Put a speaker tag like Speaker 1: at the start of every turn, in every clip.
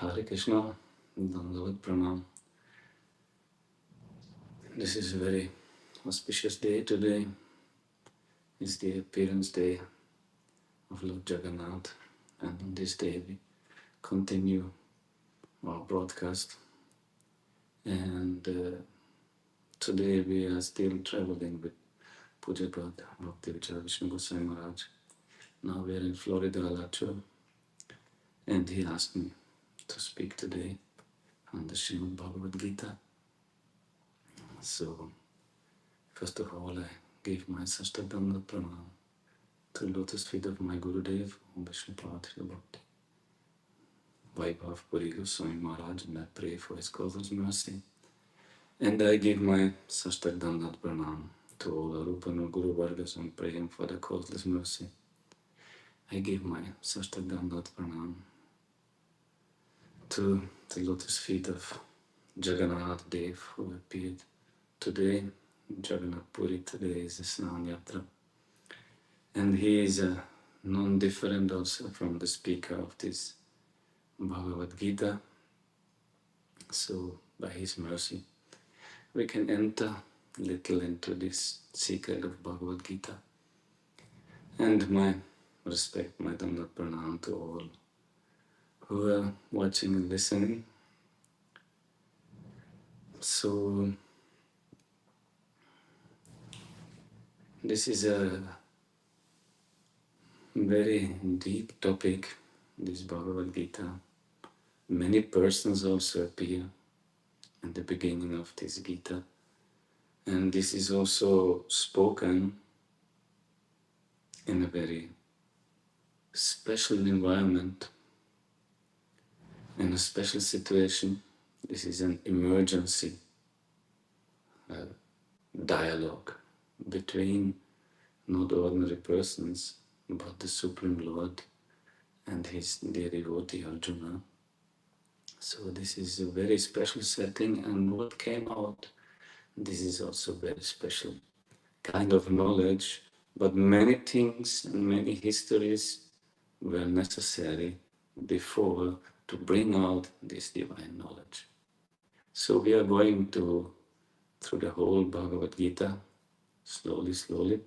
Speaker 1: Hare Krishna, Dandavat Pranam. This is a very auspicious day today. It's the appearance day of Lord Jagannath, and on this day we continue our broadcast. And today we are still traveling with Pujapad Bhakti Vishnu Goswami Maharaj. Now we are in Florida, Alachua, and he asked me to speak today on the Srimad Bhagavad Gita. So, first of all, I give my Sastadanda Pranam to the lotus feet of my Gurudev, Vishnupad Bhakti Vaibhav Puri Goswami Maharaj, and I pray for his causeless mercy. And I give my Sastadanda Pranam to all Arupana Guru Vargas and praying for the causeless mercy. I give my Sastadanda Pranam to the lotus feet of Jagannath Dev, who appeared today. Jagannath Puri today is the Snan Yatra. And he is non-different also from the speaker of this Bhagavad Gita. So by his mercy, we can enter a little into this secret of Bhagavad Gita. And my respect, my Dandavat Pranam to all who are watching and listening. So this is a very deep topic, this Bhagavad Gita. Many persons also appear at the beginning of this Gita. And this is also spoken in a very special environment, in a special situation. This is an emergency dialogue between not ordinary persons, but the Supreme Lord and his dear devotee Arjuna. So this is a very special setting, and what came out, this is also very special kind of knowledge, but many things and many histories were necessary before to bring out this divine knowledge. So we are going through the whole Bhagavad Gita, slowly,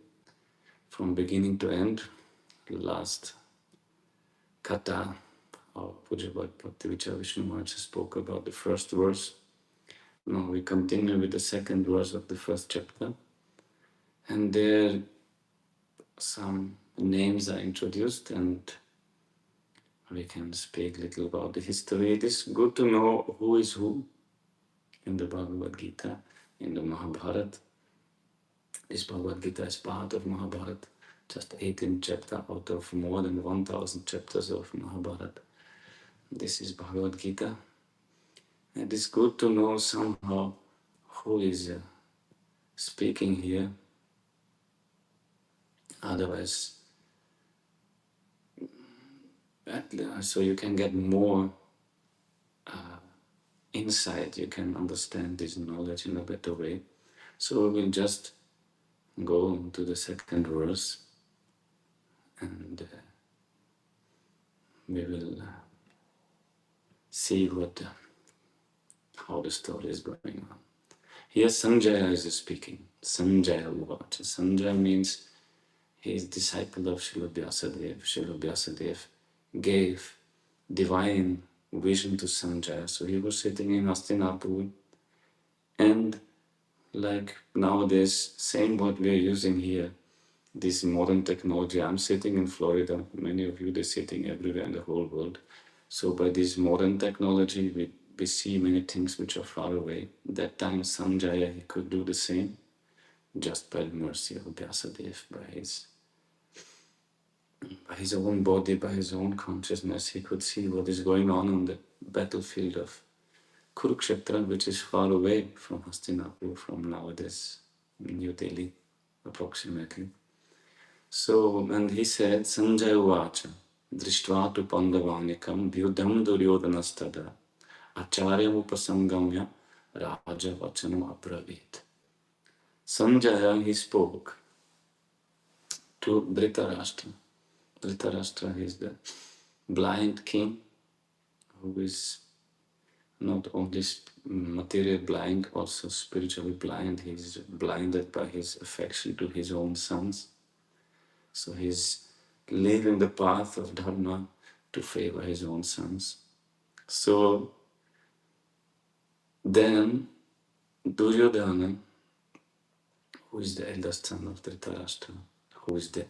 Speaker 1: from beginning to end. Last kata of Pujapad Bhakti Vishnu Maharaj spoke about the first verse. Now we continue with the second verse of the first chapter. And there some names are introduced and we can speak a little about the history. It is good to know who is who in the Bhagavad Gita, in the Mahabharata. This Bhagavad Gita is part of Mahabharata, just 18 chapters out of more than 1,000 chapters of Mahabharata. This is Bhagavad Gita. It is good to know somehow who is speaking here. Otherwise, so you can get more insight, you can understand this knowledge in a better way. So we will just go to the second verse and we will see how the story is going on. Here Sanjaya is speaking. Sanjaya Uvacha. Sanjaya means he is disciple of Srila Vyasadeva. Srila Vyasadeva gave divine vision to Sanjaya. So he was sitting in Hastinapur, and like nowadays, same what we are using here, this modern technology. I'm sitting in Florida, many of you, they're sitting everywhere in the whole world. So by this modern technology, we see many things which are far away. That time Sanjaya, he could do the same, just by the mercy of Vyasadeva, by his own body, by his own consciousness, he could see what is going on the battlefield of Kurukshetra, which is far away from Hastinapur, from nowadays New Delhi, approximately. So, and he said, Sanjaya Vacha, Drishtva tu Pandavanikam, Vyudham Duryodanastada, Acharyam Upasangamya, Raja Vachanam Abravit. Sanjaya, he spoke to Dhritarashtra. Dhritarashtra is the blind king who is not only material blind, also spiritually blind. He's blinded by his affection to his own sons. So he's leaving the path of Dharma to favor his own sons. So then Duryodhana, who is the eldest son of Dhritarashtra, who is the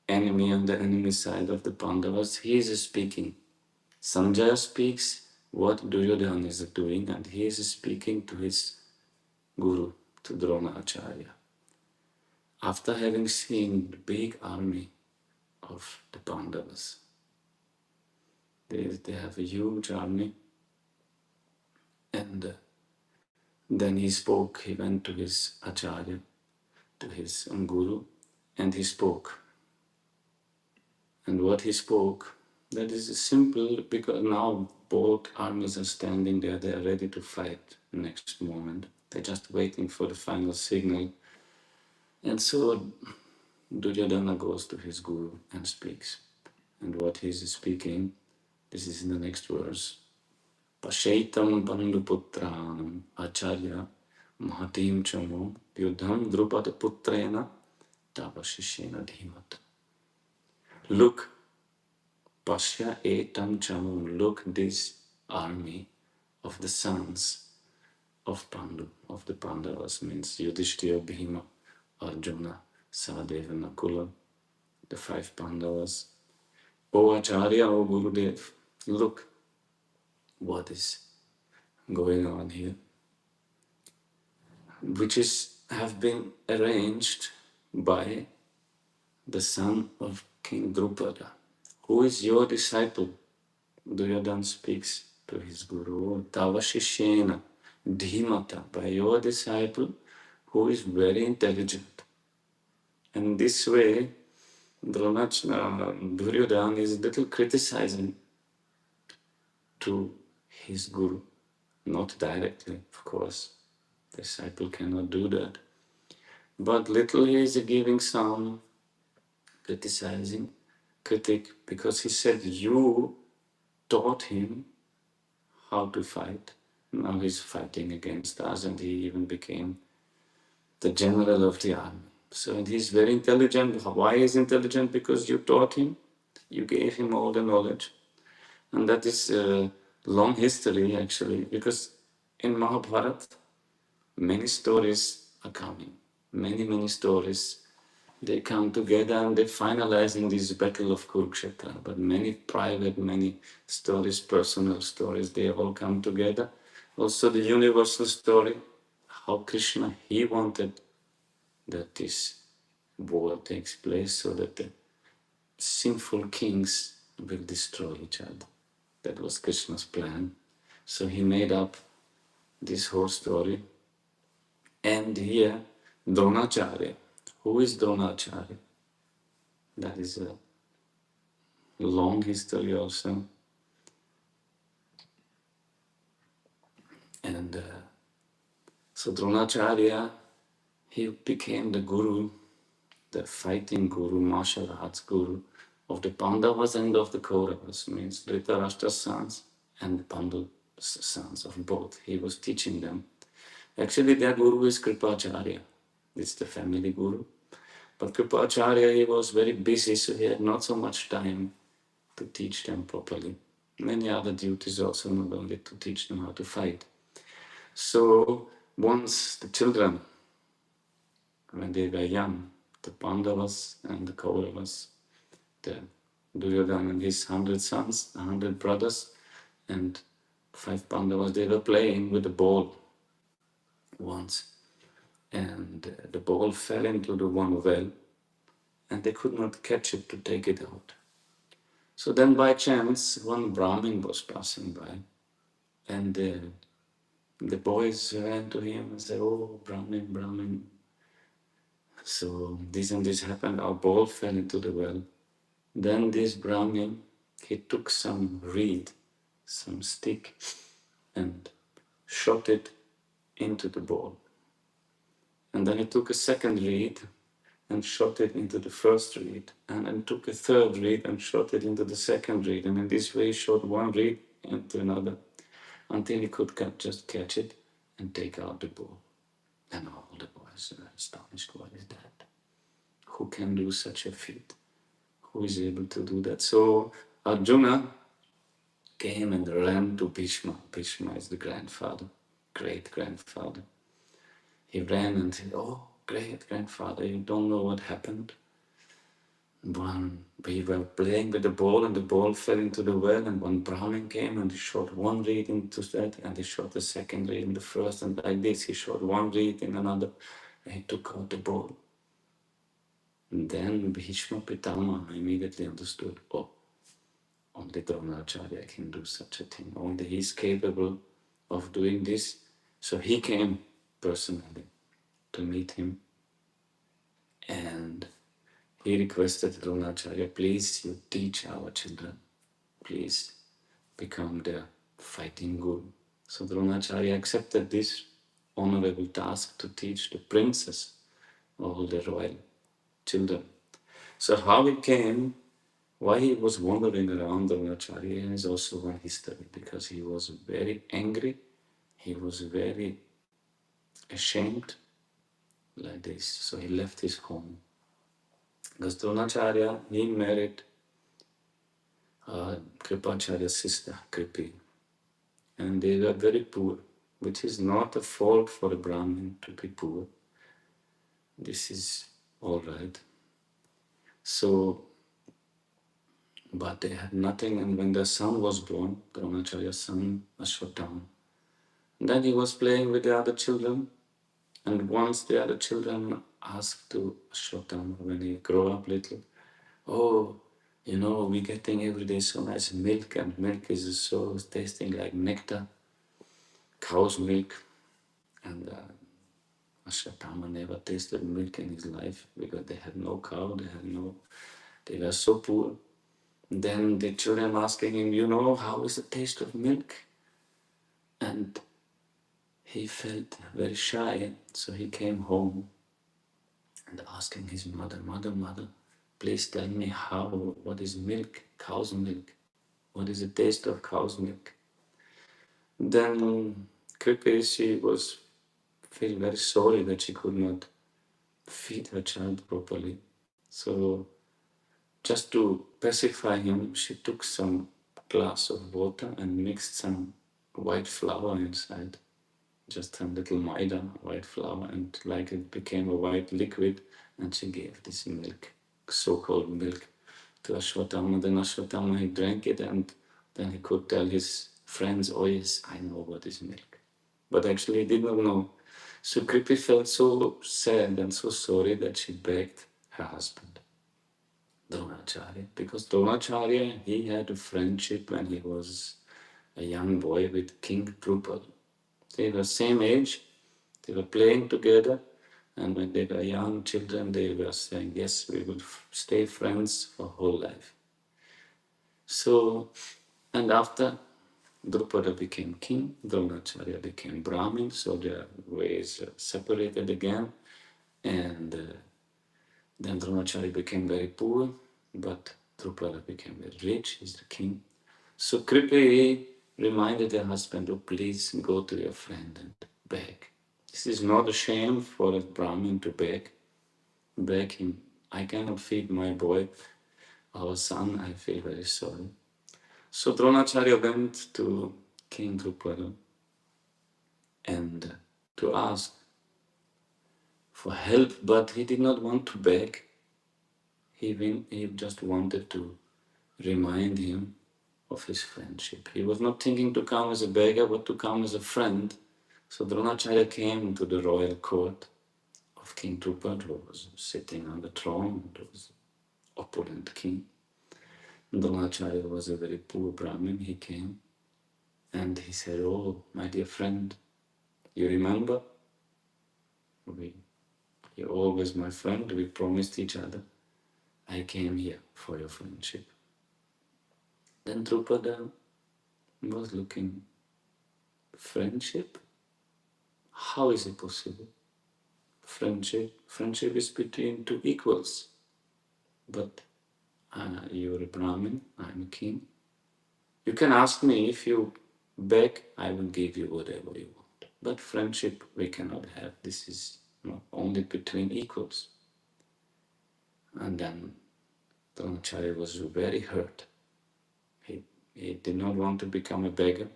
Speaker 1: enemy on the enemy side of the Pandavas, he is speaking. Sanjaya speaks what Duryodhana is doing, and he is speaking to his guru, to Drona Acharya. After having seen the big army of the Pandavas, they have a huge army, and then he spoke, he went to his Acharya, to his guru, and he spoke. And what he spoke, that is simple, because now both armies are standing there, they are ready to fight the next moment. They're just waiting for the final signal. And so Duryodhana goes to his guru and speaks. And what he's speaking, this is in the next verse. Pashaitam Panduputranam Acharya Mahatim Chamo Yudham Drupad Putrena Tavashishena Dhimata. Look, Pashya Etam Chamum, look this army of the sons of Pandu, of the Pandavas, means Yudhishthira, Bhima, Arjuna, Sahadeva, Nakula, the 5 Pandavas. O Acharya, O Gurudev, look what is going on here, which have been arranged by the son of King Drupada. Who is your disciple? Duryodhana speaks to his guru, Tavashishena, Dhimata, by your disciple who is very intelligent. And this way, Duryodhana is a little criticizing to his guru, not directly, of course. The disciple cannot do that. But little he is giving some critic, because he said, you taught him how to fight. Now he's fighting against us, and he even became the general of the army. So, and he's very intelligent. Why is intelligent? Because you taught him, you gave him all the knowledge. And that is a long history, actually, because in Mahabharata, many stories are coming. Many stories. They come together and they finalize in this battle of Kurukshetra. But many private, many stories, personal stories, they all come together. Also the universal story, how Krishna, he wanted that this war takes place so that the sinful kings will destroy each other. That was Krishna's plan. So he made up this whole story. And here, Dronacharya. Who is Dronacharya? That is a long history also. And so Dronacharya, he became the guru, the fighting guru, martial arts guru of the Pandavas and of the Kauravas, means Dhritarashtra's sons and the Pandu's sons, of both. He was teaching them. Actually, their guru is Kripacharya. It's the family guru. But Kripacharya, he was very busy, so he had not so much time to teach them properly. Many other duties also, not only to teach them how to fight. So once the children, when they were young, the Pandavas and the Kauravas, the Duryodhana and his 100 sons, 100 brothers, and 5 Pandavas, they were playing with a ball once. And the ball fell into the one well, and they could not catch it to take it out. So then by chance, one Brahmin was passing by, and the boys ran to him and said, oh, Brahmin. So this and this happened, our ball fell into the well. Then this Brahmin, he took some reed, some stick, and shot it into the ball. And then he took a second reed and shot it into the first reed, and then took a third reed and shot it into the second reed. And in this way he shot one reed into another, until he could just catch it and take out the ball. And all the boys were astonished. What is that? Who can do such a feat? Who is able to do that? So Arjuna came and ran to Bhishma. Bhishma is the grandfather, great grandfather. He ran and said, "Oh, great grandfather, you don't know what happened. We were playing with the ball and the ball fell into the well, and one Brahmin came and he shot one reed into that, and he shot the second reed in the first, and like this he shot one reed in another, and he took out the ball." And then Bhishma Pitama immediately understood, oh, only Dronacharya can do such a thing. Only he is capable of doing this. So he came personally to meet him, and he requested Dronacharya, please, you teach our children. Please become their fighting guru. So Dronacharya accepted this honorable task to teach the princes all the royal children. So how it came, why he was wandering around Dronacharya is also one history, because he was very angry, he was very ashamed, like this. So he left his home. Because Dronacharya, he married Kripacharya's sister, Kripi, and they were very poor, which is not a fault for a Brahmin to be poor. This is all right. So, but they had nothing, and when their son was born, Dronacharya's son, Ashwatthama, then he was playing with the other children, and once the other children asked to Ashwatthama when he grew up little, oh, you know, we're getting every day so nice milk, and milk is so tasting like nectar, cow's milk, and Ashwatthama never tasted milk in his life because they had no cow, they were so poor. Then the children asking him, you know, how is the taste of milk? And he felt very shy, so he came home and asking his mother, mother, please tell me what is milk, cow's milk? What is the taste of cow's milk? Then Kripi, she was feel very sorry that she could not feed her child properly. So just to pacify him, she took some glass of water and mixed some white flour inside, just a little maida, white flour, and like it became a white liquid, and she gave this milk, so-called milk, to Ashwatthama. Then Ashwatthama, he drank it, and then he could tell his friends, oh yes, I know what is milk. But actually he did not know. So Kripi felt so sad and so sorry that she begged her husband, Dronacharya, because Dronacharya, he had a friendship when he was a young boy with King Drupal. They were same age, they were playing together, and when they were young children, they were saying, yes, we will stay friends for whole life. So, and after Drupada became king, Dronacharya became Brahmin, so their ways separated again, and then Dronacharya became very poor, but Drupada became very rich, he's the king. So Kripi reminded her husband, oh, please go to your friend and beg. This is not a shame for a Brahmin to beg him. I cannot feed my boy, our son, I feel very sorry. So Dronacharya went to King Drupada and to ask for help, but he did not want to beg. He just wanted to remind him of his friendship. He was not thinking to come as a beggar, but to come as a friend. So Dronacharya came to the royal court of King Drupada, who was sitting on the throne, and was opulent king. Dronacharya was a very poor Brahmin. He came and he said, oh, my dear friend, you remember? You're always my friend. We promised each other. I came here for your friendship. Then Drupada was looking, friendship? How is it possible? Friendship is between two equals. But you're a Brahmin, I'm a king. You can ask me, if you beg, I will give you whatever you want. But friendship we cannot have. This is not only between equals. And then Dronacharya was very hurt. He did not want to become a beggar.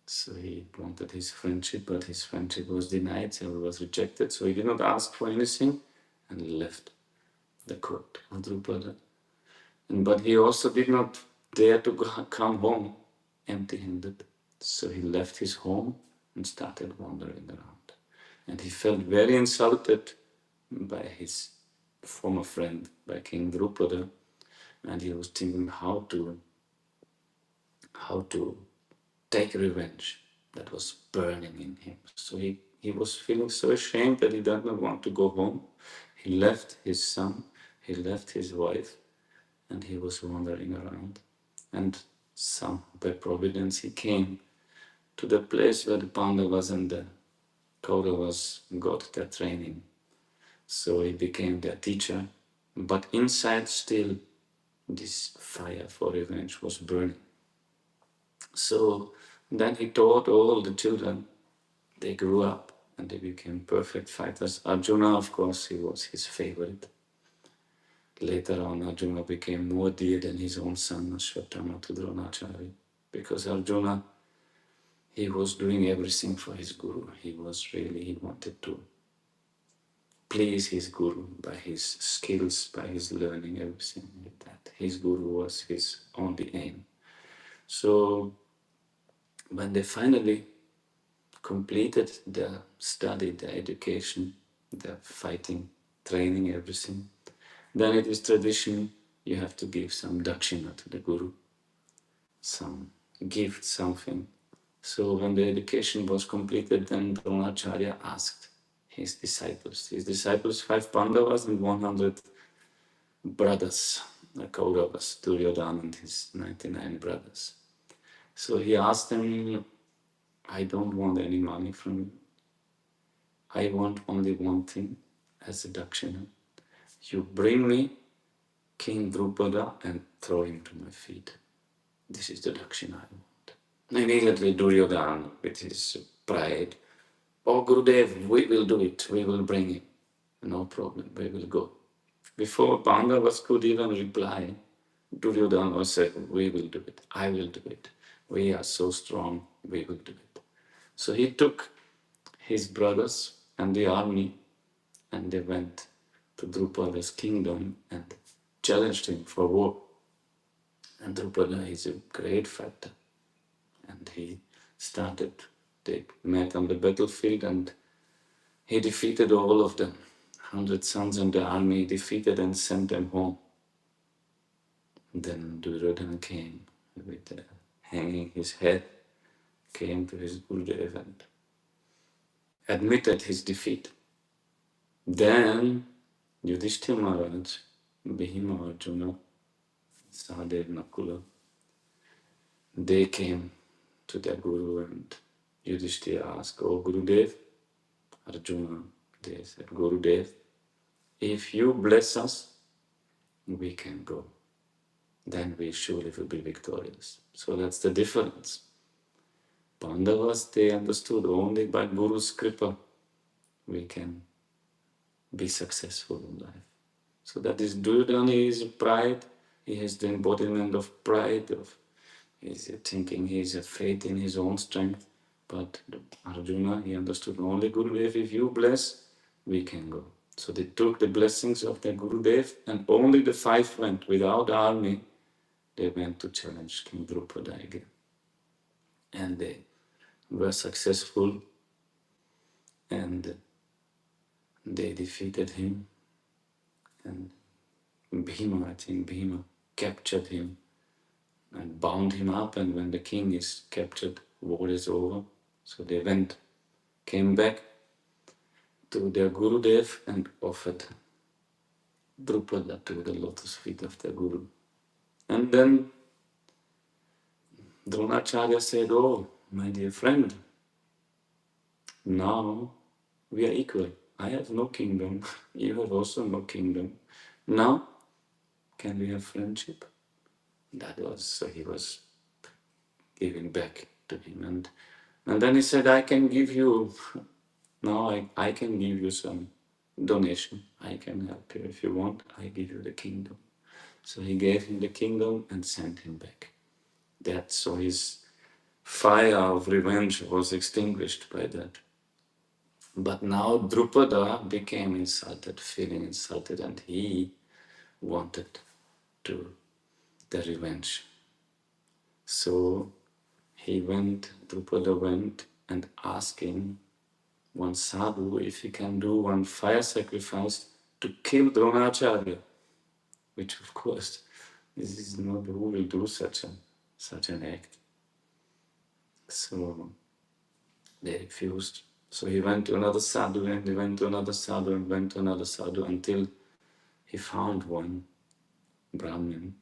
Speaker 1: So he wanted his friendship, but his friendship was denied, so he was rejected. So he did not ask for anything and left the court of Drupada. But he also did not dare to come home empty-handed. So he left his home and started wandering around. And he felt very insulted by his former friend, by King Drupada, and he was thinking how to take revenge that was burning in him. So he was feeling so ashamed that he did not want to go home. He left his son, he left his wife, and he was wandering around. And by providence, he came to the place where the Pandavas and the Kauravas got their training. So he became their teacher, but inside still this fire for revenge was burning. So then he taught all the children. They grew up and they became perfect fighters. Arjuna, of course, he was his favorite. Later on, Arjuna became more dear than his own son, Ashwatthama, to Dronacharya. Because Arjuna, he was doing everything for his guru. He wanted to please his guru by his skills, by his learning, everything like that. His guru was his only aim. So when they finally completed their study, their education, their fighting, training, everything, then it is tradition, you have to give some dakshina to the guru, some gift, something. So when the education was completed, then Dronacharya asked his disciples, 5 Pandavas and 100 brothers, the Kauravas, Duryodhana and his 99 brothers. So he asked them, I don't want any money from you. I want only one thing as a dakshina. You bring me King Drupada and throw him to my feet. This is the dakshina I want. Immediately Duryodhana, with his pride, oh Gurudev, we will do it. We will bring him. No problem, we will go. Before Pandavas could even reply, Duryodhana said, we will do it. I will do it. We are so strong, we will do it. So he took his brothers and the army and they went to Drupada's kingdom and challenged him for war. And Drupada is a great fighter. And they met on the battlefield and he defeated all of them. 100 sons and the army defeated and sent them home. Then Duryodhana came with hanging his head, came to his Gurudev and admitted his defeat. Then Yudhishthira Maharaj, Bhima, Arjuna, Sahadev, Nakula, they came to their Guru and Yudhishthira asked, oh Gurudev, Arjuna, they said, Gurudev, if you bless us, we can go. Then we surely will be victorious. So that's the difference. Pandavas, they understood only by Guru's kripa we can be successful in life. So that is Duryodhana is pride. He has the embodiment of pride, he's thinking he's a faith in his own strength. But Arjuna, he understood only Gurudev, if you bless, we can go. So they took the blessings of their Gurudev and only the 5 went without army. They went to challenge King Drupada again. And they were successful and they defeated him. And Bhima, I think Bhima captured him and bound him up. And when the king is captured, war is over. So they came back to their Gurudev and offered Drupada to the lotus feet of their Guru. And then Dronacharya said, oh, my dear friend, now we are equal. I have no kingdom. You have also no kingdom. Now, can we have friendship? So he was giving back to him. And then he said, I can give you, now I can give you some donation. I can help you if you want. I give you the kingdom. So he gave him the kingdom and sent him back. So his fire of revenge was extinguished by that. But now Drupada became insulted, feeling insulted, and he wanted to the revenge. So Drupada went and asking one sadhu if he can do one fire sacrifice to kill Dronacharya, which of course, this is not who will do such an act. So they refused. So he went to another sadhu and he went to another sadhu and went to another sadhu until he found one Brahmin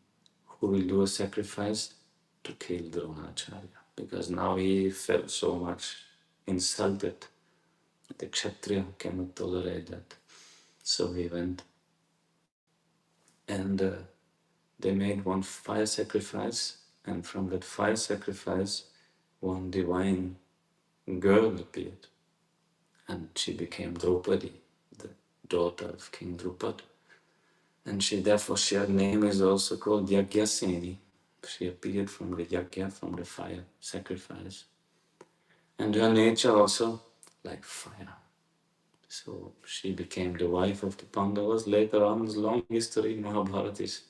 Speaker 1: who will do a sacrifice to kill Dronacharya, because now he felt so much insulted. The Kshatriya cannot tolerate that. So he went and they made one fire sacrifice, and from that fire sacrifice, one divine girl appeared, and she became Draupadi, the daughter of King Drupad. And her name is also called Yagyaseni. She appeared from the yagya, from the fire sacrifice. And her nature also like fire. So she became the wife of the Pandavas. Later on, this long history, Mahabharata is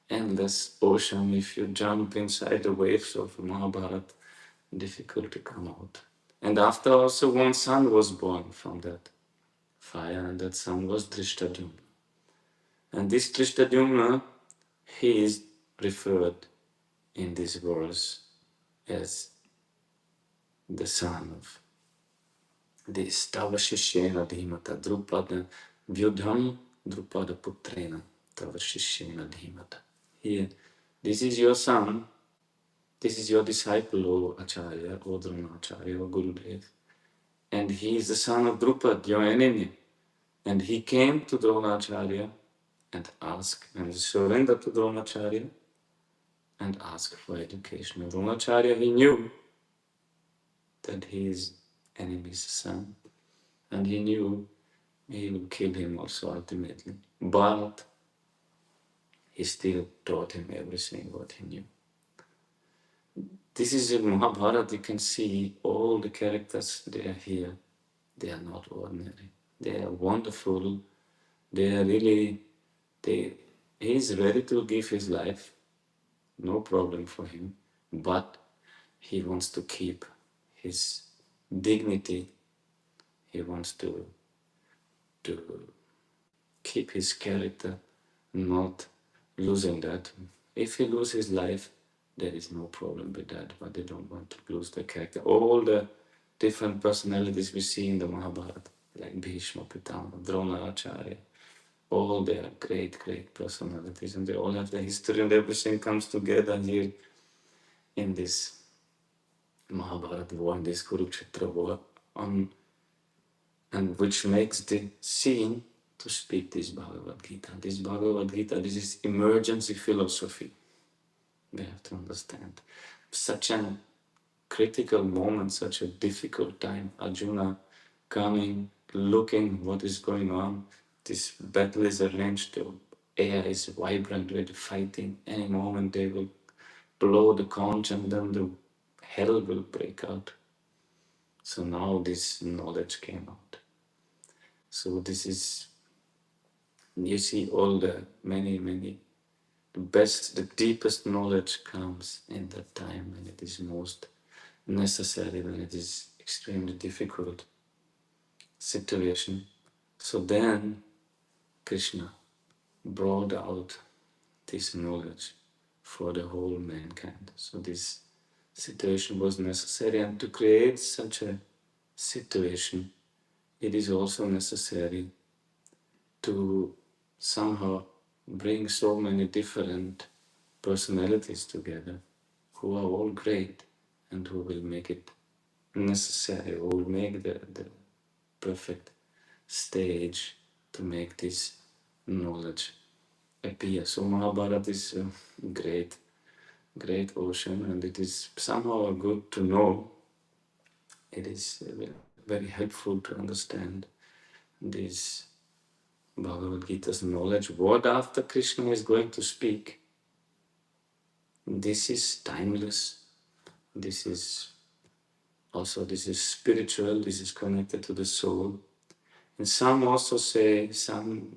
Speaker 1: endless ocean. If you jump inside the waves of Mahabharata, difficult to come out. And after also one son was born from that fire, and that son was Drishtadyumna. And this Drishtadyumna, he is referred in this verse as the son of this Tava Shishyena Dhimata Drupada Vyudham Drupada Putrena Tava Shishyena Dhimata. Here, this is your son, this is your disciple, O Acharya, O Dronacharya, O Gurudev. And he is the son of Drupad, your enemy. And he came to Dronacharya and asked, and surrendered to Dronacharya and asked for education. And Dronacharya, he knew that his enemy's son, and he knew he would kill him also ultimately. But he still taught him everything what he knew. This is in Mahabharata, you can see all the characters, they are here. They are not ordinary. They are wonderful. They are really, he is ready to give his life, no problem for him, but he wants to keep his dignity. He wants to keep his character, not losing that. If he loses his life, there is no problem with that, but they don't want to lose their character. All the different personalities we see in the Mahabharata, like Bhishma, Pitama, Drona, Acharya, all their great, great personalities, and they all have the history, and everything comes together here in this Mahabharata war, in this Kurukshetra war, and which makes the scene to speak this Bhagavad Gita. This Bhagavad Gita, this is emergency philosophy. We have to understand. Such a critical moment, such a difficult time. Arjuna coming, looking what is going on. This battle is arranged, the air is vibrant with fighting. Any moment they will blow the conch and then the hell will break out. So now this knowledge came out. So this is, you see all the many, the best, the deepest knowledge comes in that time when it is most necessary, when it is extremely difficult situation. So then Krishna brought out this knowledge for the whole mankind. So this situation was necessary, and to create such a situation, it is also necessary to somehow bring so many different personalities together who are all great and who will make it necessary, who will make the perfect stage to make this knowledge appear. So Mahabharata is great. great ocean, and it is somehow good to know. It is very helpful to understand this Bhagavad Gita's knowledge. What after Krishna is going to speak, this is timeless. This is spiritual. This is connected to the soul. And some also say, some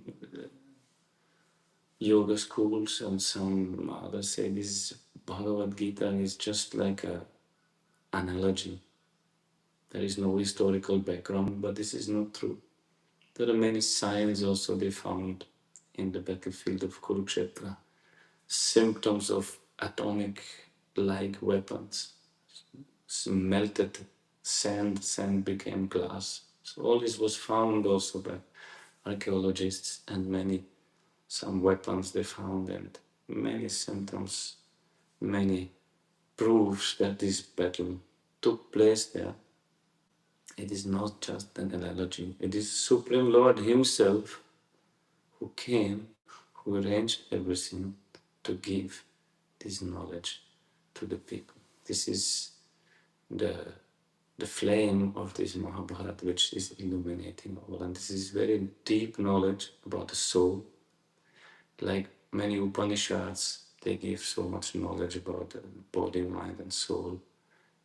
Speaker 1: yoga schools and some others say this Bhagavad Gita is just like a analogy. There is no historical background, but this is not true. There are many signs also they found in the battlefield of Kurukshetra, symptoms of atomic-like weapons, melted sand became glass. So all this was found also by archaeologists, and some weapons they found, and many symptoms, many proofs that this battle took place there. It is not just an analogy. It is Supreme Lord Himself who came, who arranged everything to give this knowledge to the people. This is the flame of this Mahabharata, which is illuminating all. And this is very deep knowledge about the soul. Like many Upanishads, they give so much knowledge about the body, mind, and soul.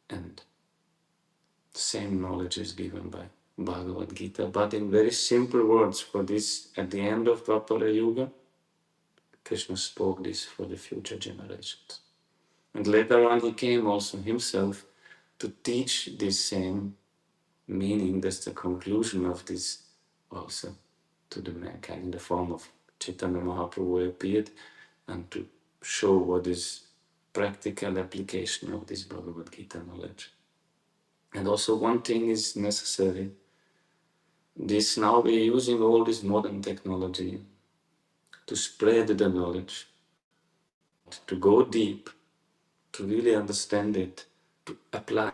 Speaker 1: And the same knowledge is given by Bhagavad Gita, but in very simple words. For this, at the end of Dvapara Yuga, Krishna spoke this for the future generations. And later on, he came also himself to teach this same meaning. That's the conclusion of this also to the mankind in the form of Chaitanya Mahaprabhu appeared, and to show what is practical application of this Bhagavad Gita knowledge. And also one thing is necessary. This now we're using all this modern technology to spread the knowledge, to go deep, to really understand it, to apply.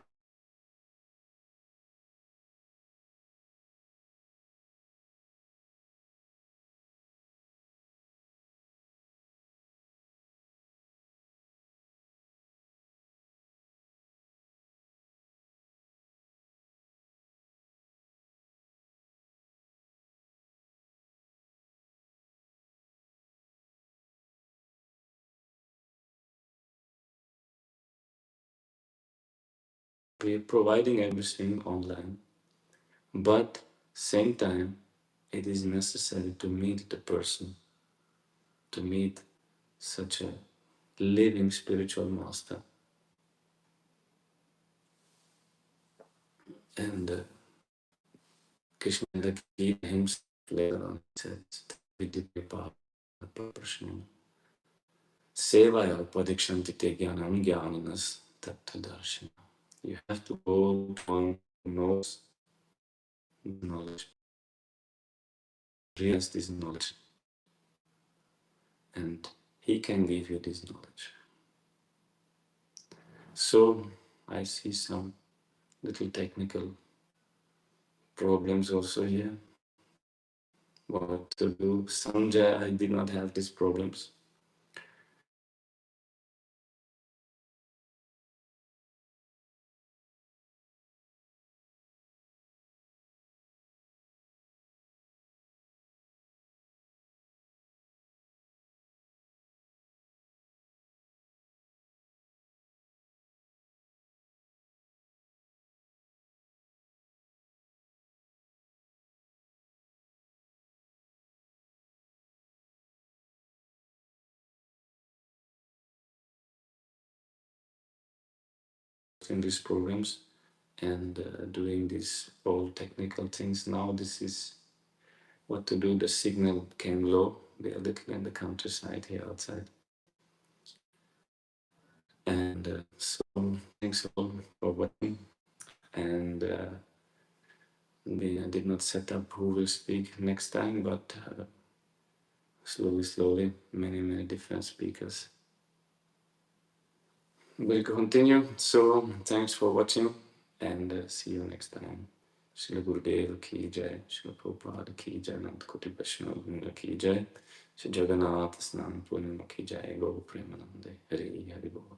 Speaker 1: We're providing everything online, but same time, it is necessary to meet the person, to meet such a living spiritual master. And Krishna the Gita himself later on says, Vidya Prashna Sevaya Padikshanti Te Jnanam Jnananas Tattva Darshana. You have to go to one who knows knowledge, realize this knowledge, and he can give you this knowledge. So I see some little technical problems also here. What to do? Sanjay, I did not have these problems. In these programs and doing these all technical things. Now this is what to do. The signal came low. We are looking in the countryside here outside. And so thanks all for watching. And I did not set up who will speak next time, but slowly, many different speakers will continue. So thanks for watching, and see you next time. Shri Gurudev ki jai, Shri Prabhupada ki jai, Nand Koti Vaishnava ki jai, Shri Jagannath Snan Purnima ki jai, Go Premanande, Hari Hari Bol.